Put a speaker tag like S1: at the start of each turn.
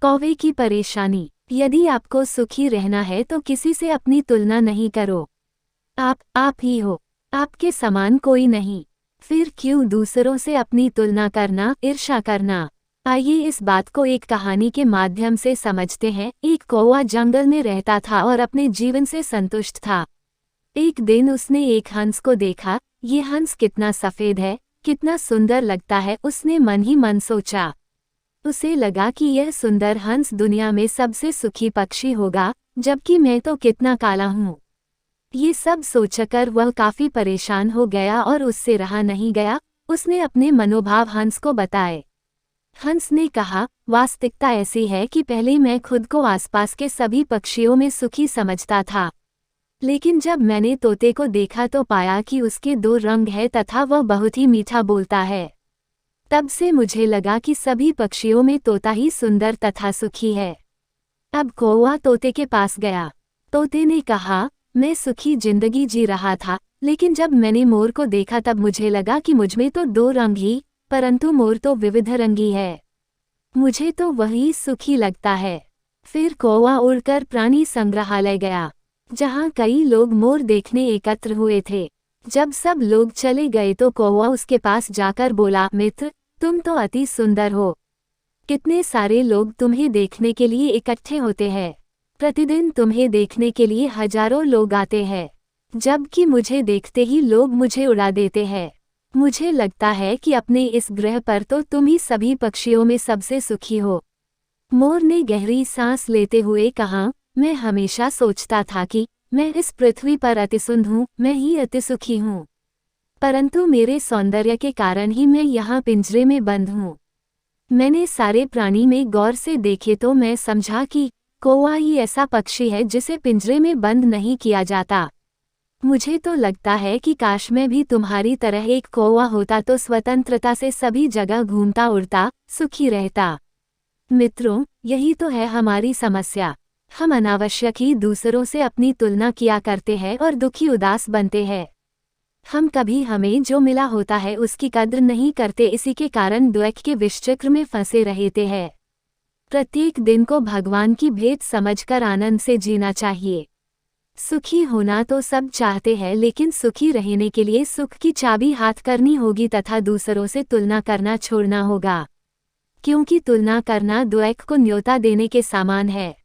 S1: कौवे की परेशानी। यदि आपको सुखी रहना है तो किसी से अपनी तुलना नहीं करो। आप ही हो, आपके समान कोई नहीं। फिर क्यों दूसरों से अपनी तुलना करना, ईर्ष्या करना। आइए इस बात को एक कहानी के माध्यम से समझते हैं। एक कौवा जंगल में रहता था और अपने जीवन से संतुष्ट था। एक दिन उसने एक हंस को देखा। ये हंस कितना सफेद है, कितना सुंदर लगता है, उसने मन ही मन सोचा। उसे लगा कि यह सुंदर हंस दुनिया में सबसे सुखी पक्षी होगा, जबकि मैं तो कितना काला हूँ। ये सब सोचकर वह काफी परेशान हो गया और उससे रहा नहीं गया। उसने अपने मनोभाव हंस को बताए। हंस ने कहा, वास्तविकता ऐसी है कि पहले मैं खुद को आसपास के सभी पक्षियों में सुखी समझता था, लेकिन जब मैंने तोते को देखा तो पाया कि उसके दो रंग हैं तथा वह बहुत ही मीठा बोलता है। तब से मुझे लगा कि सभी पक्षियों में तोता ही सुंदर तथा सुखी है। अब कौवा तोते के पास गया। तोते ने कहा, मैं सुखी जिंदगी जी रहा था, लेकिन जब मैंने मोर को देखा तब मुझे लगा कि मुझमें तो दो रंग ही, परंतु मोर तो विविध रंगी है। मुझे तो वही सुखी लगता है। फिर कौवा उड़कर प्राणी संग्रहालय गया, जहाँ कई लोग मोर देखने एकत्र हुए थे। जब सब लोग चले गए तो कौवा उसके पास जाकर बोला, मित्र, तुम तो अति सुंदर हो। कितने सारे लोग तुम्हें देखने के लिए इकट्ठे होते हैं। प्रतिदिन तुम्हें देखने के लिए हजारों लोग आते हैं, जबकि मुझे देखते ही लोग मुझे उड़ा देते हैं। मुझे लगता है कि अपने इस ग्रह पर तो तुम ही सभी पक्षियों में सबसे सुखी हो। मोर ने गहरी सांस लेते हुए कहा, मैं हमेशा सोचता था कि मैं इस पृथ्वी पर अतिसुंदर हूँ, मैं ही अति सुखी हूँ, परंतु मेरे सौंदर्य के कारण ही मैं यहाँ पिंजरे में बंद हूँ। मैंने सारे प्राणी में गौर से देखे तो मैं समझा कि कौवा ही ऐसा पक्षी है जिसे पिंजरे में बंद नहीं किया जाता। मुझे तो लगता है कि काश मैं भी तुम्हारी तरह एक कौवा होता तो स्वतंत्रता से सभी जगह घूमता उड़ता, सुखी रहता। मित्रों, यही तो है हमारी समस्या। हम अनावश्यक ही दूसरों से अपनी तुलना किया करते हैं और दुखी उदास बनते हैं। हम कभी हमें जो मिला होता है उसकी कद्र नहीं करते, इसी के कारण द्वैत के विषचक्र में फंसे रहते हैं। प्रत्येक दिन को भगवान की भेंट समझकर आनंद से जीना चाहिए। सुखी होना तो सब चाहते हैं, लेकिन सुखी रहने के लिए सुख की चाबी हाथ करनी होगी तथा दूसरों से तुलना करना छोड़ना होगा, क्योंकि तुलना करना द्वैत को न्योता देने के समान है।